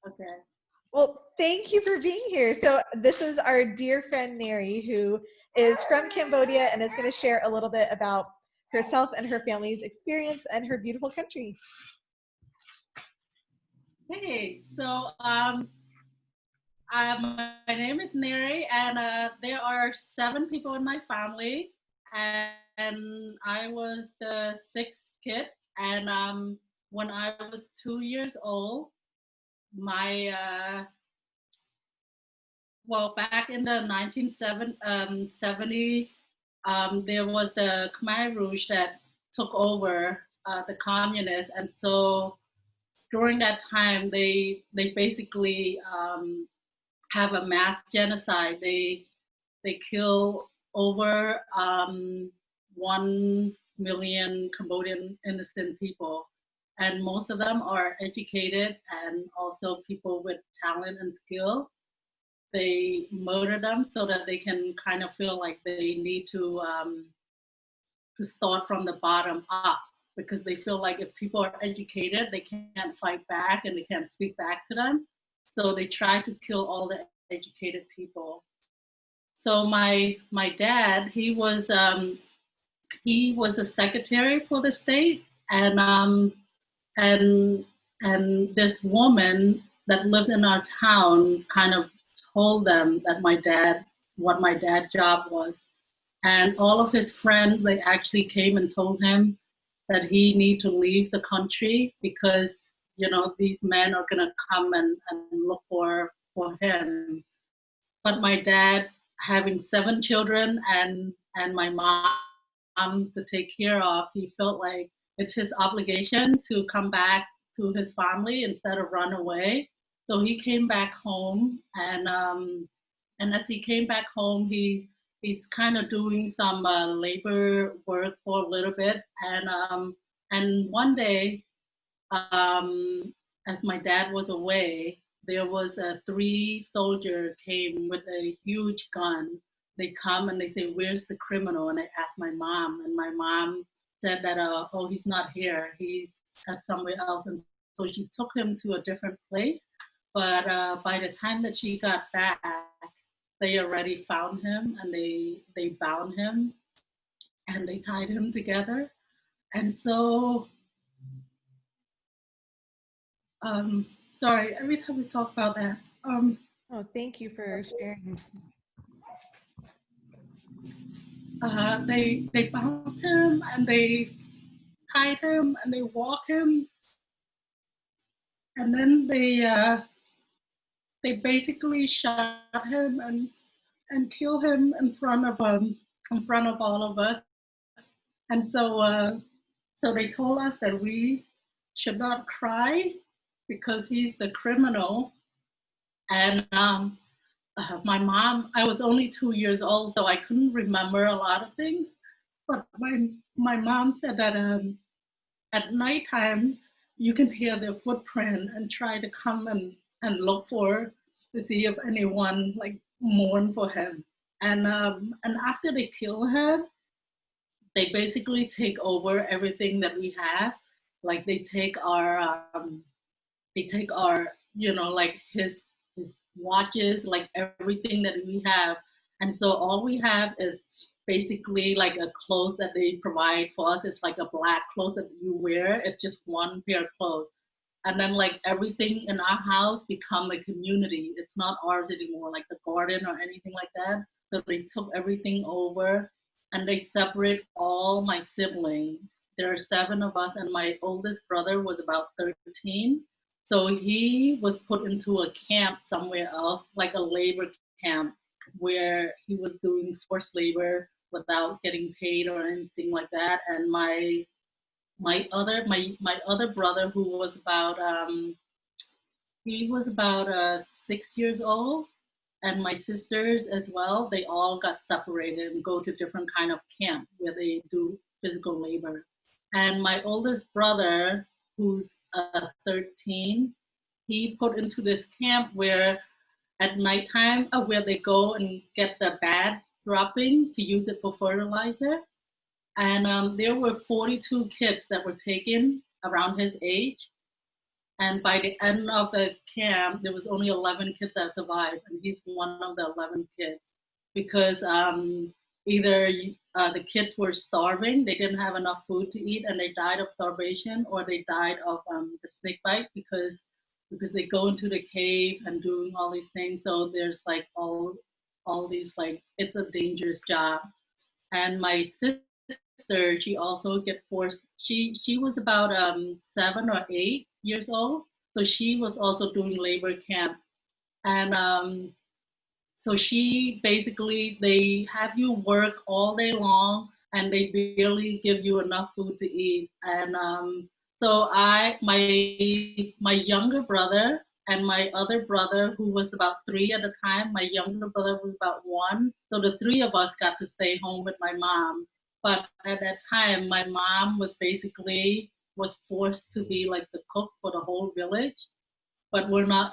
Okay. Well, thank you for being here. So this is our dear friend Neri, who is from Cambodia and is going to share a little bit about herself and her family's experience and her beautiful country. Hey, so my name is Neri, and there are 7 people in my family, and I was the sixth kid. And when I was 2 years old, my well, back in the 1970, there was the Khmer Rouge that took over the communists, and so during that time, they basically have a mass genocide. They kill over 1 million Cambodian innocent people, and most of them are educated and also people with talent and skill. They murder them so that they can kind of feel like they need to start from the bottom up, because they feel like if people are educated, they can't fight back and they can't speak back to them. So they try to kill all the educated people. So my dad, he was a secretary for the state, and and this woman that lives in our town kind of told them that what my dad's job was. And all of his friends, they actually came and told him that he need to leave the country because these men are gonna come and look for him. But my dad, having 7 children and my mom to take care of, he felt like it's his obligation to come back to his family instead of run away. So he came back home, and as he came back home, he's kind of doing some labor work for a little bit, and one day, as my dad was away, there was 3 soldiers came with a huge gun. They come and they say, "Where's the criminal?" And I asked my mom, and my mom said that, "Oh, he's not here. He's at somewhere else." And so she took him to a different place. But by the time that she got back, they already found him, and they bound him and they tied him together. And so, sorry, every time we talk about that, Oh, thank you for sharing. they bound him and they tied him and they walked him, and then they basically shot him and killed him in front of all of us. And so they told us that we should not cry because he's the criminal. And my mom, I was only 2 years old, so I couldn't remember a lot of things. But my mom said that at nighttime you can hear their footprint and try to come and look for to see if anyone like mourn for him. And after they kill him, they basically take over everything that we have. Like they take our like his watches, like everything that we have. And so all we have is basically like a clothes that they provide to us. It's like a black clothes that you wear. It's just one pair of clothes. And then like everything in our house become a community. It's not ours anymore, like the garden or anything like that. So they took everything over, and they separate all my siblings. There are 7 of us, and my oldest brother was about 13. So he was put into a camp somewhere else, like a labor camp, where he was doing forced labor without getting paid or anything like that. And my other brother, who was about he was about 6 years old, and my sisters as well. They all got separated and go to different kind of camp where they do physical labor. And my oldest brother, who's 13, he put into this camp where at nighttime, where they go and get the bad dropping to use it for fertilizer. And there were 42 kids that were taken around his age. And by the end of the camp, there was only 11 kids that survived, and he's one of the 11 kids because either the kids were starving, they didn't have enough food to eat, and they died of starvation, or they died of the snake bite because they go into the cave and doing all these things. So there's like all these like it's a dangerous job. And my sister, she also get forced. She was about 7 or 8 years old, so she was also doing labor camp, and so she basically they have you work all day long, and they barely give you enough food to eat. And so my younger brother and my other brother, who was about 3 at the time, my younger brother was about 1. So the 3 of us got to stay home with my mom. But at that time, my mom was basically was forced to be like the cook for the whole village, but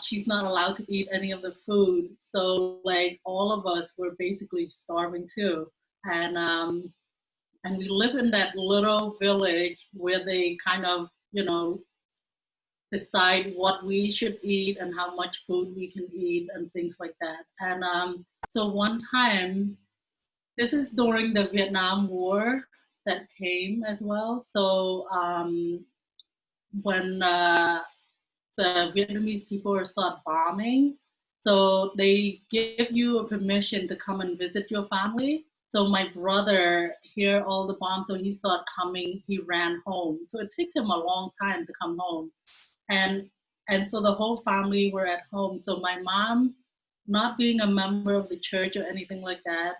she's not allowed to eat any of the food. So like all of us were basically starving too. And and we live in that little village where they kind of, decide what we should eat and how much food we can eat and things like that. And so one time, this is during the Vietnam War that came as well. So when the Vietnamese people start bombing. So they give you a permission to come and visit your family. So my brother hear all the bombs, so he started coming. He ran home. So it takes him a long time to come home, and and so the whole family were at home. So my mom, not being a member of the church or anything like that,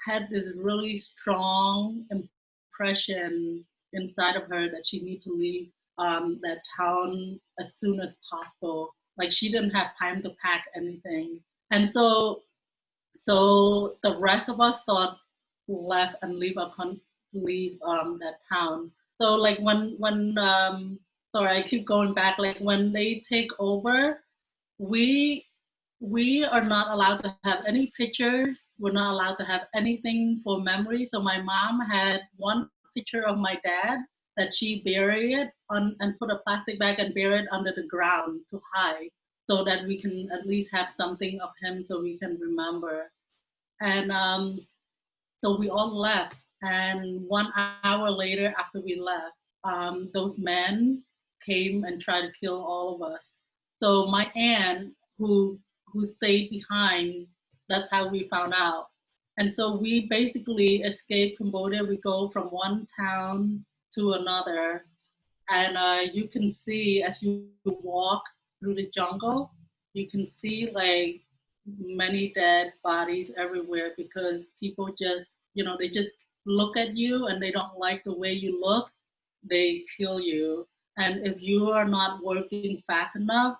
had this really strong impression inside of her that she needed to leave that town as soon as possible. Like she didn't have time to pack anything, and so the rest of us thought left and leave that town. So like when sorry, I keep going back. Like when they take over, we we are not allowed to have any pictures. We're not allowed to have anything for memory. So my mom had one picture of my dad that she buried on and put a plastic bag and buried under the ground to hide, so that we can at least have something of him so we can remember. And so we all left. And 1 hour later, after we left, those men came and tried to kill all of us. So my aunt, who stayed behind, that's how we found out. And so we basically escaped Cambodia. We go from one town to another, and you can see as you walk through the jungle, you can see like many dead bodies everywhere because people just, they just look at you and they don't like the way you look, they kill you. And if you are not working fast enough,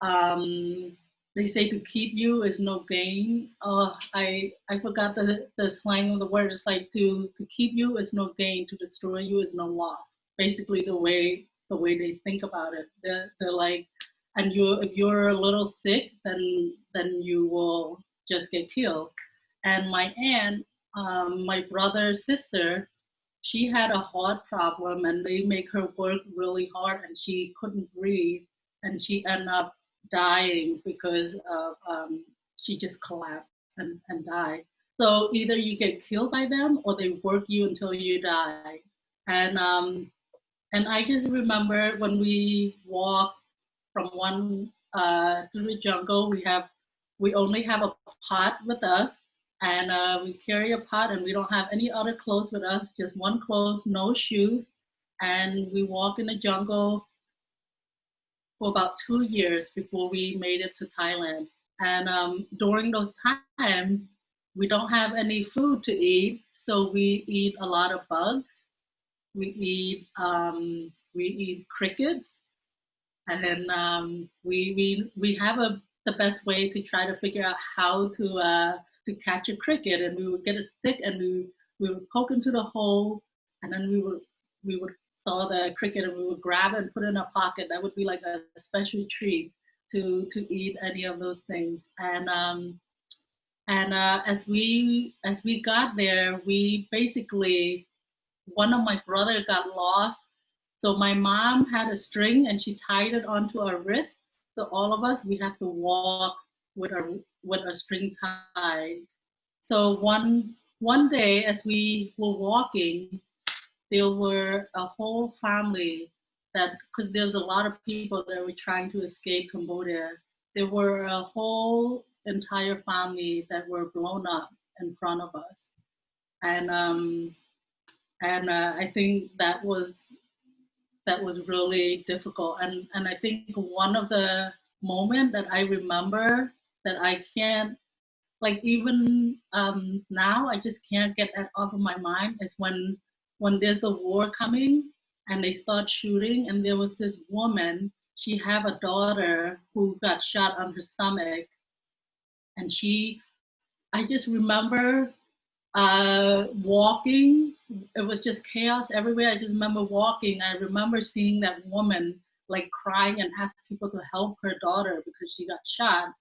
um, they say to keep you is no gain. I forgot the slang of the word. It's like to keep you is no gain, to destroy you is no loss. Basically, the way they think about it. They're like, and if you're a little sick, then you will just get killed. And my aunt, my brother's sister, she had a heart problem, and they make her work really hard, and she couldn't breathe, and she ended up dying because of she just collapsed and died. So either you get killed by them or they work you until you die. And and I just remember when we walk from one through the jungle, we only have a pot with us, and we carry a pot, and we don't have any other clothes with us, just one clothes, no shoes, and we walk in the jungle for about 2 years before we made it to Thailand. And during those times, we don't have any food to eat, so we eat a lot of bugs. We eat crickets, and then we have the best way to try to figure out how to catch a cricket. And we would get a stick and we would poke into the hole, and then we would saw the cricket and we would grab it and put it in a pocket. That would be like a special treat to eat any of those things. And as we got there, we basically, one of my brother got lost. So my mom had a string and she tied it onto our wrist. So all of us, we have to walk with a string tied. So one day as we were walking, there were a whole family that, because there's a lot of people that were trying to escape Cambodia. There were a whole entire family that were blown up in front of us, and I think that was really difficult. And I think one of the moment that I remember that I can't, like, even now I just can't get that off of my mind is when there's the war coming and they start shooting, and there was this woman, she have a daughter who got shot on her stomach, and I just remember walking. It was just chaos everywhere. I just remember walking. I remember seeing that woman like crying and ask people to help her daughter because she got shot.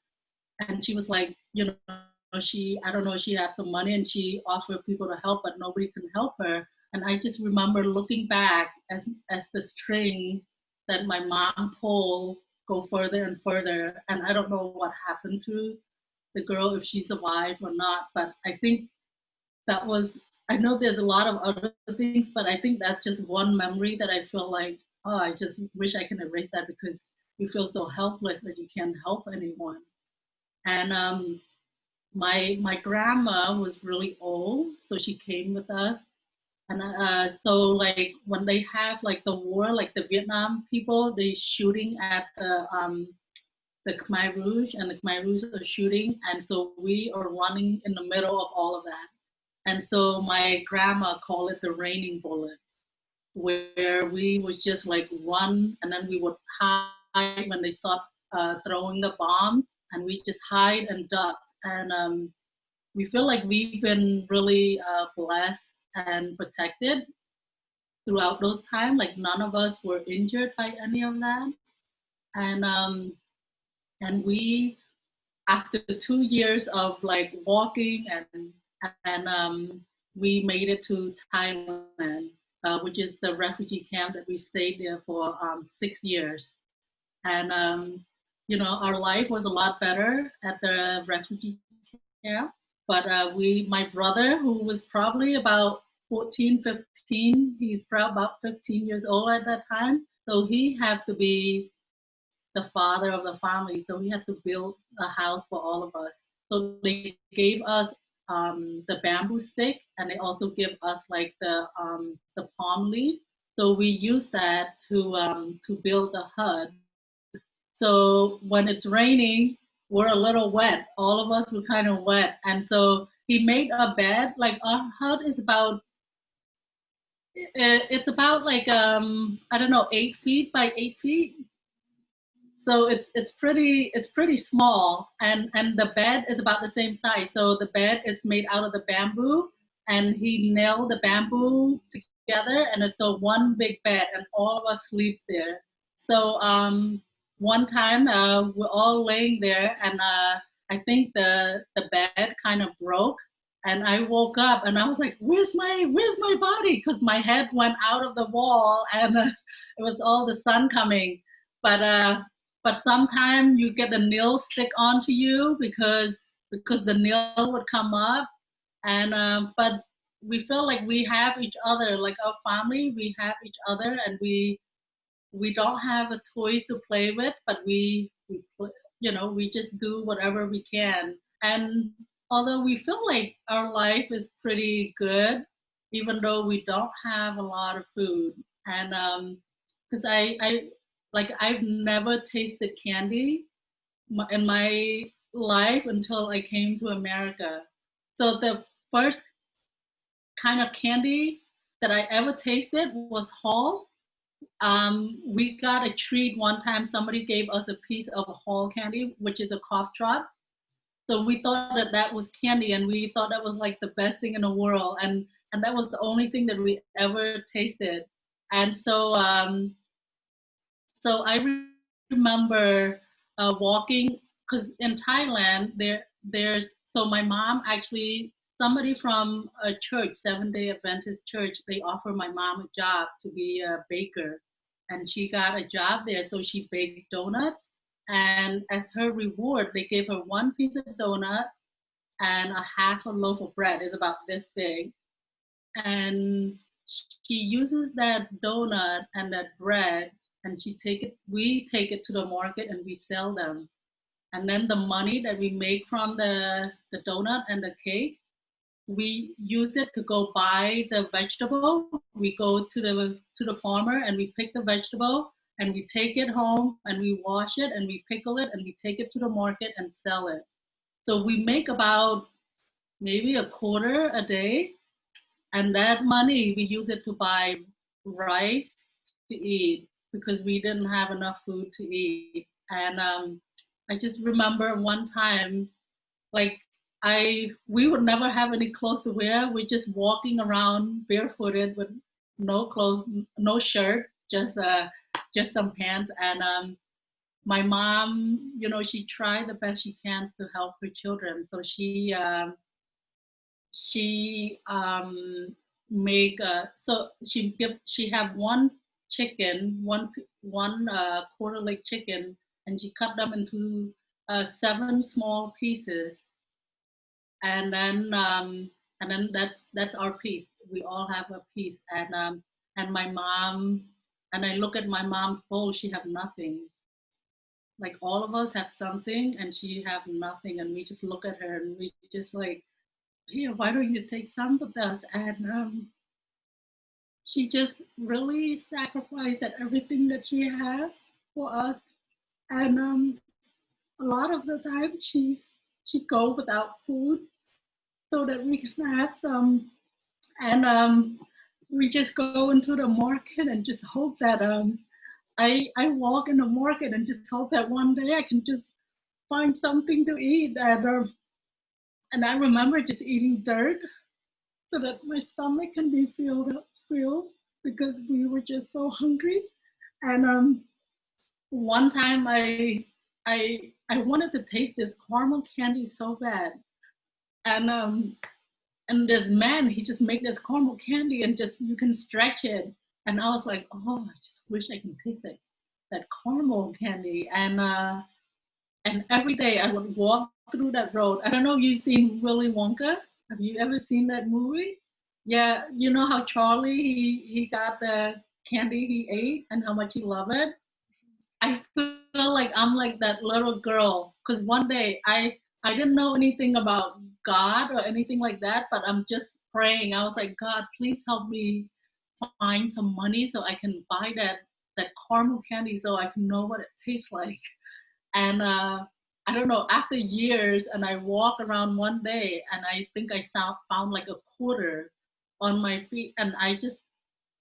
And she was like, you know, I don't know, she had some money and she offered people to help, but nobody can help her. And I just remember looking back as the string that my mom pulled go further and further. And I don't know what happened to the girl, if she survived or not, but I think that was, I know there's a lot of other things, but I think that's just one memory that I feel like, oh, I just wish I can erase that, because you feel so helpless that you can't help anyone. And my grandma was really old, so she came with us. And so like when they have like the war, like the Vietnam people, they shooting at the Khmer Rouge, and the Khmer Rouge are shooting, and so we are running in the middle of all of that. And so my grandma called it the raining bullets, where we would just like run, and then we would hide when they stopped throwing the bomb, and we just hide and duck. And we feel like we've been really blessed and protected throughout those times. Like none of us were injured by any of that. And we, after 2 years of like walking and we made it to Thailand, which is the refugee camp that we stayed there for 6 years. And you know, our life was a lot better at the refugee camp. But my brother, who was probably about 14, 15, he's probably about 15 years old at that time. So he had to be the father of the family. So he had to build a house for all of us. So they gave us the bamboo stick, and they also give us like the palm leaf. So we use that to build a hut. So when it's raining, we're a little wet. All of us were kind of wet, and so he made a bed. Like our hut is about, it's about like I don't know, 8 feet by 8 feet. So it's pretty small, and the bed is about the same size. So the bed is made out of the bamboo, and he nailed the bamboo together, and it's a one big bed, and all of us sleeps there. So one time we're all laying there, and I think the bed kind of broke, and I woke up, and I was like, where's my body? Because my head went out of the wall, and it was all the sun coming. But sometimes you get the nail stick onto you because the nail would come up. And but we feel like we have each other, like our family, we have each other, and we don't have a toys to play with, but you know, we just do whatever we can. And although we feel like our life is pretty good, even though we don't have a lot of food. And because I like, I've never tasted candy in my life until I came to America. So the first kind of candy that I ever tasted was Hall. We got a treat one time. Somebody gave us a piece of Hall candy, which is a cough drop. So we thought that that was candy, and we thought that was like the best thing in the world. And that was the only thing that we ever tasted. And so so I remember walking, because in Thailand there's, so my mom actually, somebody from a church, Seventh Day Adventist church, they offer my mom a job to be a baker. and she got a job there. So she baked donuts, and as her reward, they gave her one piece of donut and a half a loaf of bread. Is about this big, and she uses that donut and that bread, and we take it to the market and we sell them. And then the money that we make from the donut and the cake, we use it to go buy the vegetable. We go to the farmer and we pick the vegetable and we take it home and we wash it and we pickle it and we take it to the market and sell it. So we make about maybe a quarter a day, and that money we use it to buy rice to eat because we didn't have enough food to eat. And I just remember one time, like we would never have any clothes to wear. We're just walking around barefooted with no clothes, no shirt, just some pants. And my mom, she tried the best she can to help her children. So she make she have one chicken, one quarter leg chicken, and she cut them into 7 small pieces, and then that's our piece. We all have a piece, and my mom, and I look at my mom's bowl. She have nothing. Like all of us have something, and she have nothing, and we just look at her and we just like, here, why don't you take some with us? And she just really sacrificed at everything that she had for us. And a lot of the time, she go without food so that we can have some. And we just go into the market and just hope that I walk in the market and just hope that one day I can just find something to eat. And I remember just eating dirt so that my stomach can be filled because we were just so hungry. And one time I wanted to taste this caramel candy so bad, and this man, he just made this caramel candy and just you can stretch it, and I was like, oh, I just wish I can taste that caramel candy. And every day I would walk through that road. I don't know if you've seen Willy Wonka. Have you ever seen that movie? Yeah, you know how Charlie he got the candy he ate and how much he loved it. I feel like I'm like that little girl because one day I didn't know anything about God or anything like that, but I'm just praying. I was like, God, please help me find some money so I can buy that caramel candy so I can know what it tastes like. And I don't know, after years, and I walked around one day and I think I found like a quarter on my feet, and I just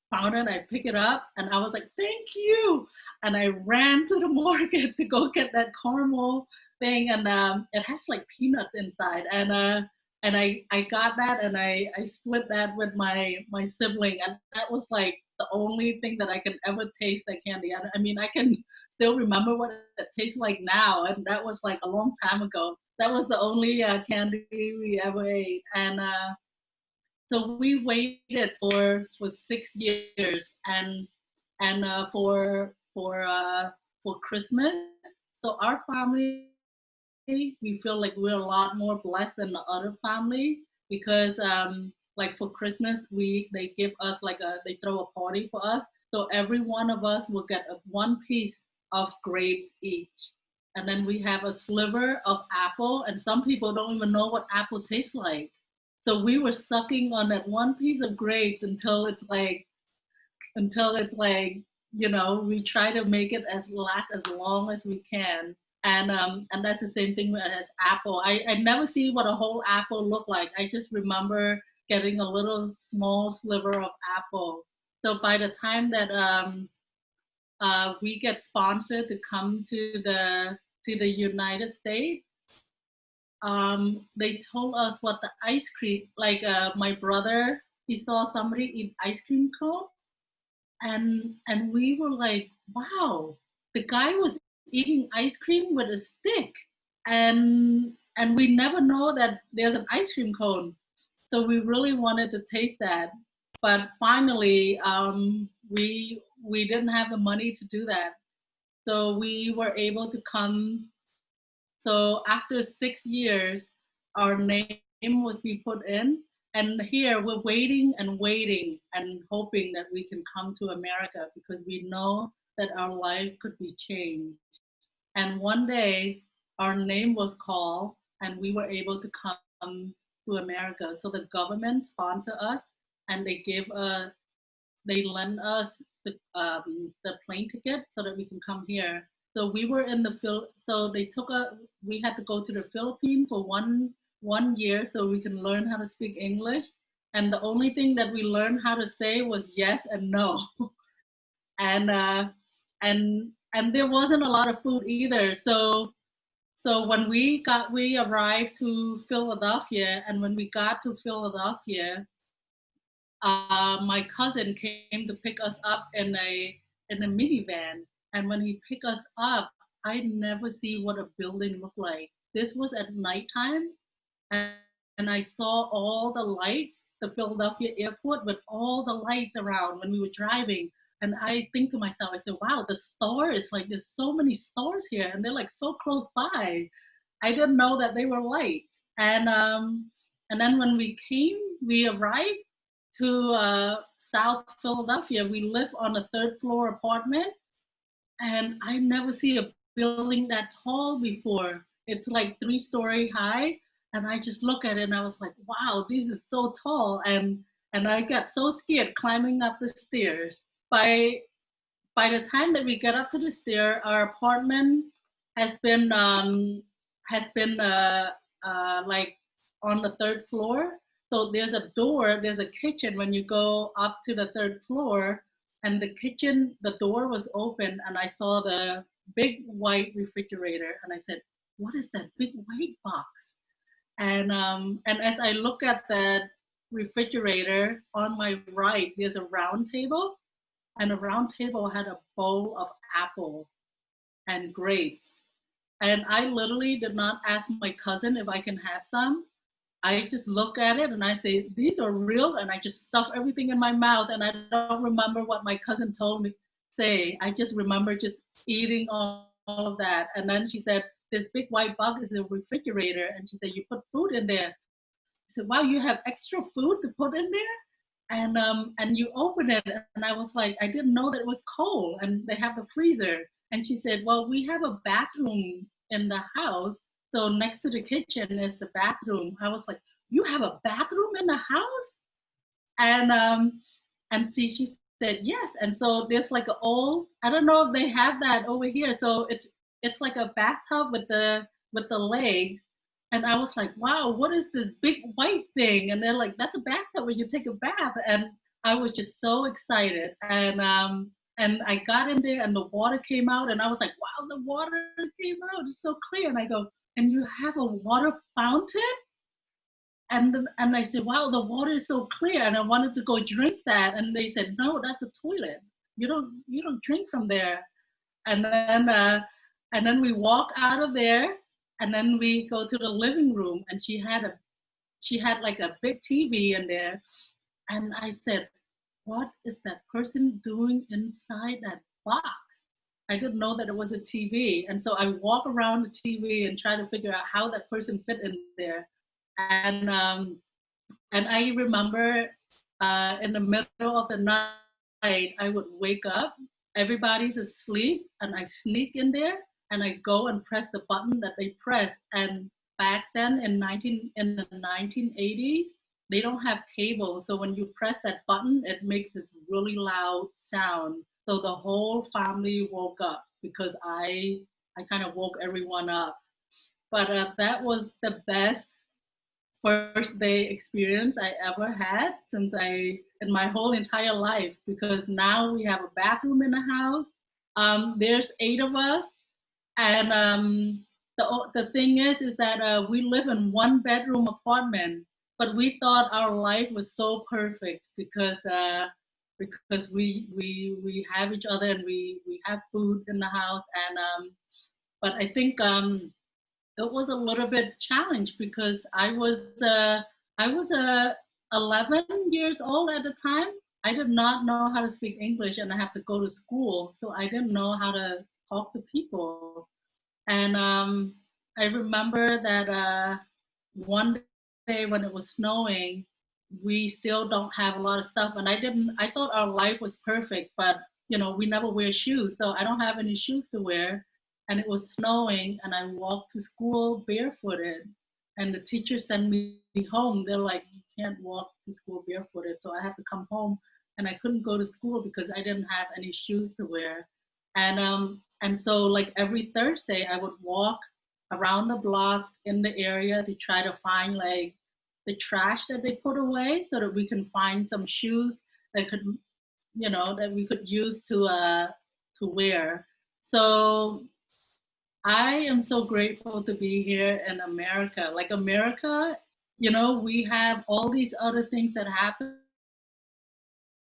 found it. I picked it up and I was like, thank you. And I ran to the market to go get that caramel thing. And it has like peanuts inside. And I got that and I split that with my sibling. And that was like the only thing that I can ever taste that candy. And I mean, I can still remember what it tastes like now. And that was like a long time ago. That was the only candy we ever ate. And so we waited for 6 years, and for Christmas. So our family, we feel like we're a lot more blessed than the other family because like for Christmas they give us like they throw a party for us. So every one of us will get one piece of grapes each. And then we have a sliver of apple, and some people don't even know what apple tastes like. So we were sucking on that one piece of grapes until it's like we try to make it as last as long as we can. And that's the same thing as apple. I never see what a whole apple look like. I just remember getting a little small sliver of apple. So by the time that we get sponsored to come to the United States, they told us what the ice cream, like my brother, he saw somebody eat ice cream cone, and we were like, wow, the guy was eating ice cream with a stick, and we never know that there's an ice cream cone, so we really wanted to taste that. But finally, we didn't have the money to do that. So we were able to come. So after 6 years, our name was be put in. And here we're waiting and hoping that we can come to America because we know that our life could be changed. And one day our name was called and we were able to come to America. So the government sponsored us and they lent us the plane ticket so that we can come here. So we were in the so they took we had to go to the Philippines for one year so we can learn how to speak English. And the only thing that we learned how to say was yes and no. and and there wasn't a lot of food either. So when we arrived to Philadelphia, and when we got to Philadelphia, my cousin came to pick us up in a minivan. And when he picked us up, I never see what a building looked like. This was at nighttime, and I saw all the lights, the Philadelphia airport with all the lights around when we were driving. And I think to myself, I said, wow, the stars, like there's so many stars here, and they're like so close by. I didn't know that they were lights. And then when we arrived to South Philadelphia. We live on a third floor apartment, and I never see a building that tall before. It's like 3 story high, and I just look at it and I was like, wow, this is so tall. And I got so scared climbing up the stairs. By the time that we get up to the stair, our apartment has been um, has been like on the third floor. So there's a door, there's a kitchen when you go up to the third floor, and the kitchen, the door was open, and I saw the big white refrigerator, and I said, "What is that big white box?" And as I look at that refrigerator on my right, there's a round table, and the round table had a bowl of apple and grapes. And I literally did not ask my cousin if I can have some. I just look at it and I say, these are real. And I just stuff everything in my mouth. And I don't remember what my cousin told me say. I just remember just eating all of that. And then she said, this big white box is a refrigerator. And she said, you put food in there. I said, wow, you have extra food to put in there? And you open it, and I was like, I didn't know that it was cold, and they have the freezer. And she said, well, we have a bathroom in the house, so next to the kitchen is the bathroom. I was like, you have a bathroom in the house? And um and she said yes. And so there's like an old, I don't know if they have that over here, so it's like a bathtub with the legs. And I was like, wow, what is this big white thing? And they're like, that's a bathtub where you take a bath. And I was just so excited. And I got in there and the water came out, and I was like, wow, the water came out. It's so clear. And I go, and you have a water fountain? And I said, wow, the water is so clear. And I wanted to go drink that. And they said, no, that's a toilet. You don't drink from there. And then and then we walk out of there, and then we go to the living room, and she had like a big TV in there. And I said, what is that person doing inside that box? I didn't know that it was a TV. And so I walk around the TV and try to figure out how that person fit in there. And um, and I remember in the middle of the night, I would wake up, everybody's asleep, and I sneak in there and I go and press the button that they press. And back then in the 1980s, they don't have cable. So when you press that button, it makes this really loud sound. So the whole family woke up because I kind of woke everyone up. But that was the best first day experience I ever had in my whole entire life, because now we have a bathroom in the house. There's 8 of us, and the thing is that we live in one bedroom apartment, but we thought our life was so perfect because we have each other, and we have food in the house. But I think it was a little bit challenged because I was 11 years old at the time, I did not know how to speak English, and I have to go to school, so I didn't know how to talk to people. And I remember that one day when it was snowing, we still don't have a lot of stuff, and I thought our life was perfect, but we never wear shoes, so I don't have any shoes to wear, and it was snowing, and I walked to school barefooted, and the teacher sent me home. They're like, you can't walk to school barefooted, so I have to come home, and I couldn't go to school because I didn't have any shoes to wear. And so like every Thursday I would walk around the block in the area to try to find like the trash that they put away so that we can find some shoes that could that we could use to wear. So I am so grateful to be here in America. Like America, we have all these other things that happen, but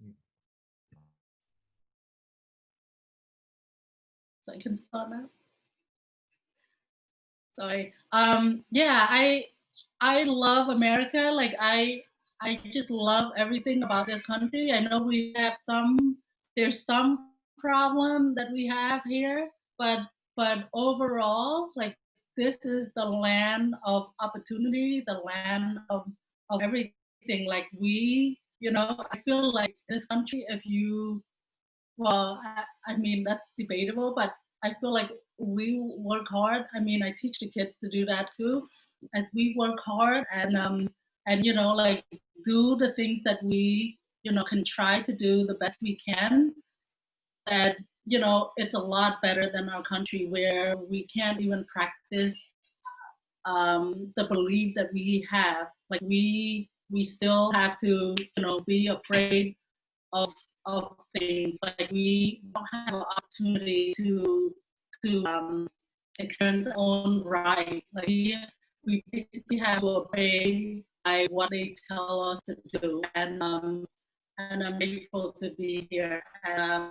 we don't have the opportunity to so I can start now. Sorry. Yeah, I love America. Like I just love everything about this country. I know we have there's some problem that we have here, but overall, like this is the land of opportunity, the land of everything. Like I feel like in this country, if you well, I mean, that's debatable, but I feel like we work hard. I mean, I teach the kids to do that too. As we work hard and like do the things that we can try to do the best we can. That it's a lot better than our country where we can't even practice the belief that we have. Like we still have to be afraid of of things. Like we don't have an opportunity to experience our own right. Like we basically have to obey by what they tell us to do. And I'm grateful to be here. And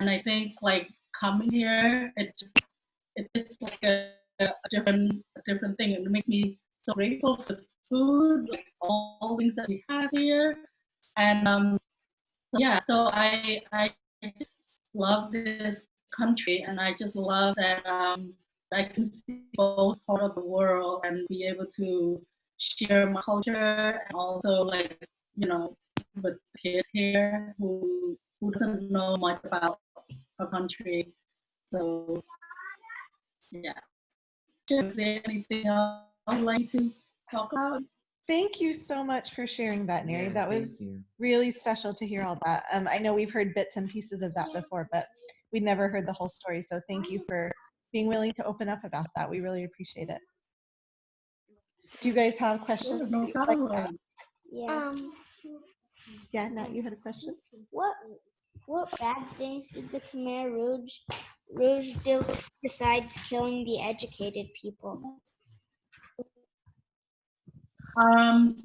I think like coming here, it's like a different thing. It makes me so grateful for food, like all things that we have here. And so yeah, so I just love this country, and I just love that I can see both part of the world and be able to share my culture, and also like with kids here who doesn't know much about our country. So yeah, is there anything else you'd like to talk about? Thank you so much for sharing that, Neri. Yeah, That thank was you. really special to hear all that. I know we've heard bits and pieces of that before, but we'd never heard the whole story. So thank you for being willing to open up about that. We really appreciate it. Do you guys have questions? Sure, no problem. Yeah. Yeah, Nat, you had a question? What bad things did the Khmer Rouge do besides killing the educated people?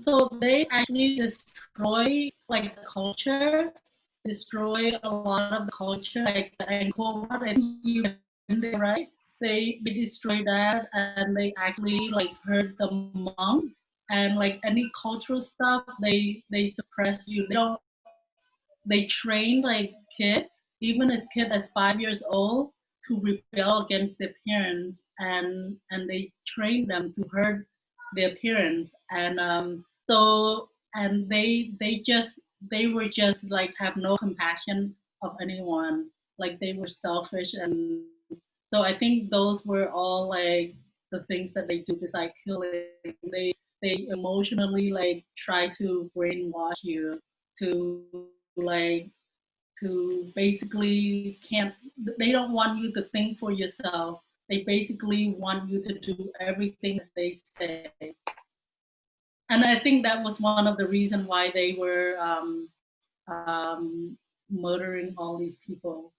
So they actually destroy like the culture, destroy a lot of the culture, like the Angkor Wat. I think you been there, right? They destroy that, and they actually like hurt the monks, and like any cultural stuff, they suppress you. They train like kids, even as kid as 5 years old, to rebel against their parents, and they train them to hurt their parents, and and they were just like have no compassion of anyone, like they were selfish, and so I think those were all like the things that they do besides killing. They emotionally like try to brainwash you to like to basically can't they don't want you to think for yourself. They basically want you to do everything that they say. And I think that was one of the reasons why they were murdering all these people.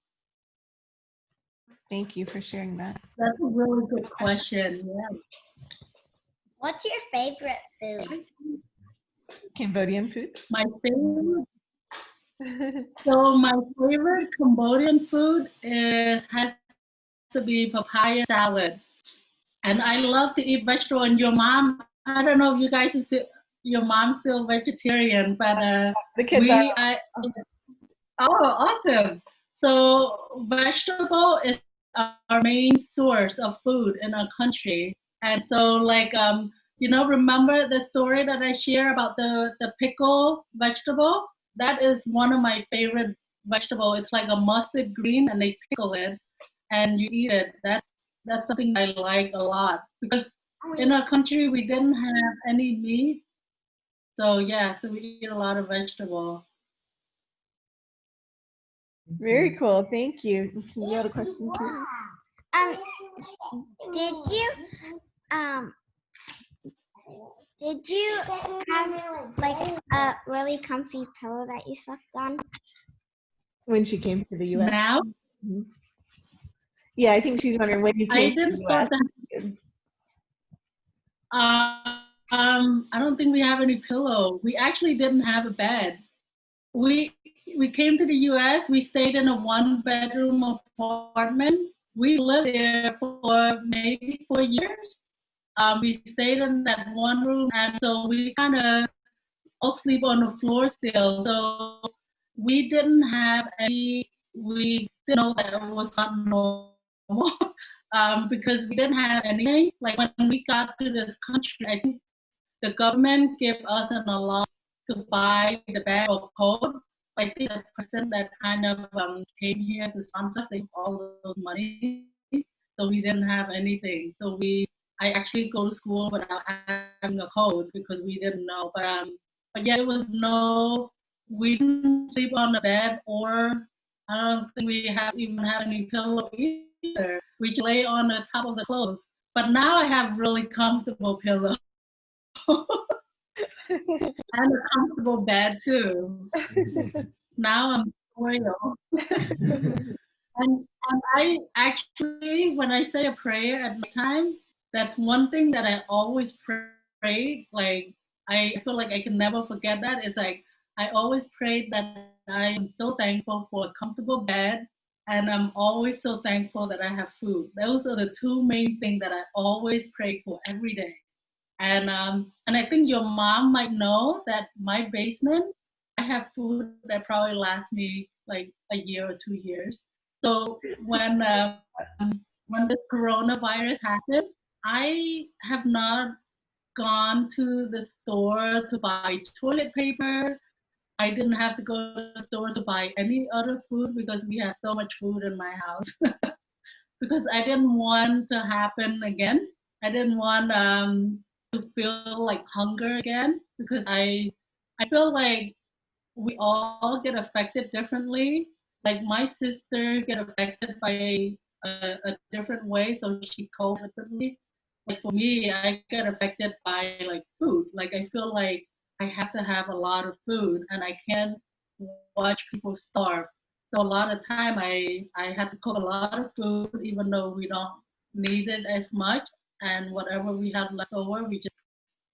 Thank you for sharing that. That's a really good question. Yeah. What's your favorite food? Cambodian food? My favorite So my favorite Cambodian food has to be papaya salad. And I love to eat vegetable. And your mom, I don't know if you guys is still, your mom's still vegetarian, but The kids are. oh, awesome. So vegetable is our main source of food in our country. And so like remember the story that I share about the pickle vegetable? That is one of my favorite vegetable. It's like a mustard green and they pickle it and you eat it. That's something I like a lot because in our country we didn't have any meat. So yeah, so we eat a lot of vegetable. Very cool. Thank you. You had a question too? Um, did you um did you have like a really comfy pillow that you slept on? When she came to the US? Now Mhm. Yeah, I think she's wondering when you I came to didn't the start US. that. I don't think we have any pillow. We actually didn't have a bed. We we came to the U.S. We stayed in a one-bedroom apartment. We lived there for maybe 4 years. We stayed in that one room, and so we kind of all sleep on the floor still. So we didn't have any. We didn't know that it was not normal. Because we didn't have anything. Like when we got to this country, I think the government gave us an allowance to buy the bag of coat. I think the person that kind of came here to sponsor us, they all those money, so we didn't have anything. So I actually go to school without having a coat because we didn't know. But yeah, it was no, we didn't sleep on the bed, or I don't think we even have any pillow either. We just lay on the top of the clothes. But now I have really comfortable pillows. And a comfortable bed too. Now I'm royal. And I actually, when I say a prayer at nighttime, that's one thing that I always pray. Like I feel like I can never forget that. It's like I always pray that I am so thankful for a comfortable bed, and I'm always so thankful that I have food. Those are the two main things that I always pray for every day. And I think your mom might know that my basement, I have food that probably lasts me like a year or 2 years. So when the coronavirus happened, I have not gone to the store to buy toilet paper. I didn't have to go to the store to buy any other food because we have so much food in my house. Because I didn't want to happen again. I didn't want to feel like hunger again because I feel like we all get affected differently. Like my sister get affected by a different way, so she coped differently. Like for me, I get affected by like food. Like I feel like I have to have a lot of food, and I can't watch people starve. So a lot of time I had to cook a lot of food, even though we don't need it as much. And whatever we have left over, we just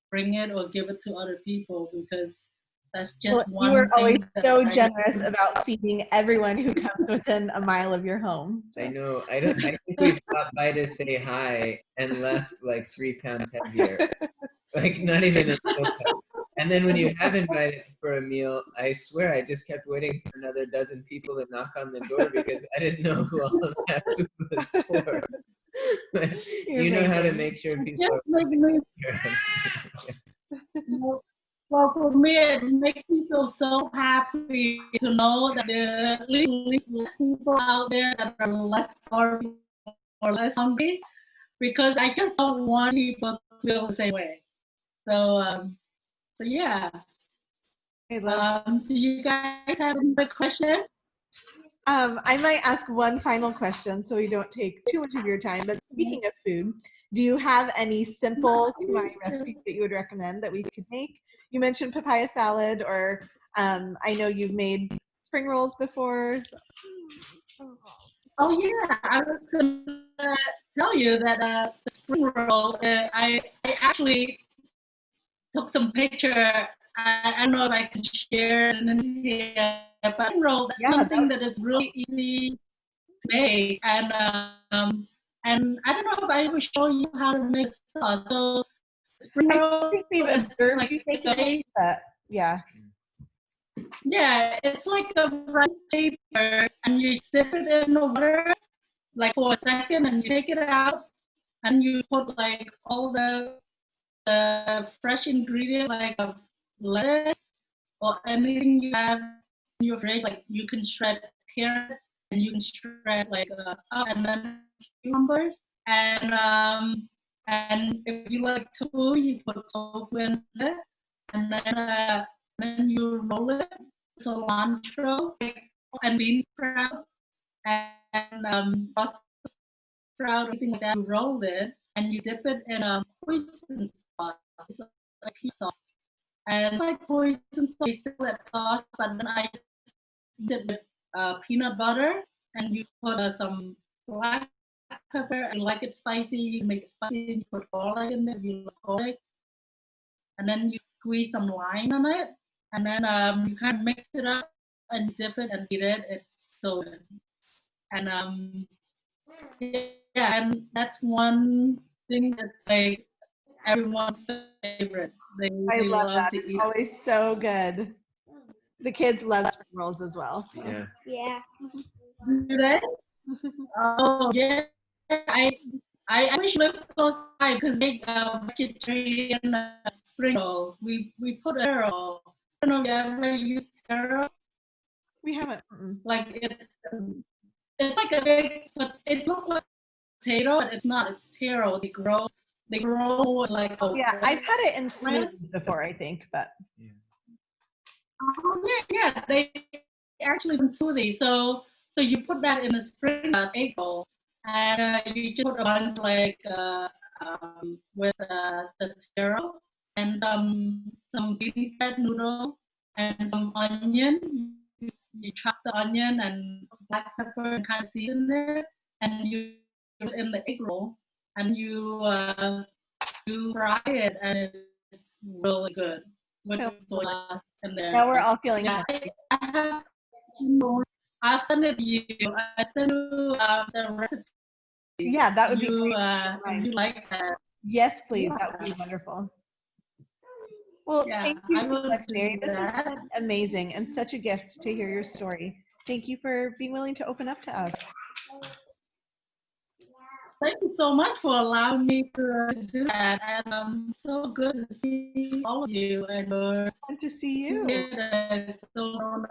bring it or give it to other people because that's Well, just you were one always thing that so I generous about feeding everyone who comes within a mile of your home. I know. I think we've stopped by to say hi and left like 3 pounds heavier. Like not even a little bit. And then when you have invited for a meal, I swear I just kept waiting for another dozen people to knock on the door because I didn't know who all of that food was for. You know how to make sure people just are make me well, for me, it makes me feel so happy to know that there are at least less people out there that are less starving or less hungry, because I just don't want people to feel the same way. So, so yeah. I love. Do you guys have another question? I might ask one final question so we don't take too much of your time. But speaking of food, do you have any simple Khmer recipes that you would recommend that we could make? You mentioned papaya salad, or I know you've made spring rolls before. Oh yeah, I was gonna tell you that the spring roll. I actually took some picture I don't know if I can share it in here, but spring roll, that's something that is really easy to make. And I don't know if I will show you how to make sauce. So spring roll I think we've is observed like you making that. Yeah. Yeah, it's like a rice paper, and you dip it in the water like for a second, and you take it out, and you put like all the fresh ingredients like a lettuce or anything you have in your fridge. Like you can shred carrots, and you can shred like and then cucumbers, and if you like tofu, you put tofu in it, and then you roll it, cilantro, and bean sprout, and Brussels sprout, anything like that. You roll it, and you dip it in a hoisin sauce, like pea sauce. And like hoisin sauce, they sell at cost, but then I did with peanut butter, and you put some black pepper, and like it spicy, you make it spicy, and you put garlic in there, you like garlic, and then you squeeze some lime on it, and then you kind of mix it up and dip it and eat it. It's so good. And yeah, and that's one thing that's like everyone's favorite. I They love love that. to It's eat. always so good. The kids love spring rolls as well. Yeah. Yeah. Do they? Oh yeah. I I wish we lived close by because make vegetarian spring roll. We put a taro. I don't know if you ever used taro. We haven't. Like it's like a big, but it looks like potato, but it's not. It's taro. They grow like a Yeah, I've had it in plant. smoothies before, I think, but Oh yeah. They actually been smoothie. So you put that in a spring egg roll, and you just put a bunch like with the taro and some bean fat noodle and some onion. You chop the onion and black pepper and kind of season it, and you put it in the egg roll, and you fry it, and it's really good with so soy sauce in there. now we're all feeling Yeah, hungry. I have more. I'll send it to you. I send you the recipe. Yeah, that would be You great. if you like that. Yes, please. That would be Yeah. wonderful. Well, Yeah, thank you I so will much, do Mary. This has that. been amazing and such a gift to hear your story. Thank you for being willing to open up to us. Thank you so much for allowing me to do that. And so good to see all of you and your Fun to see you. kid is so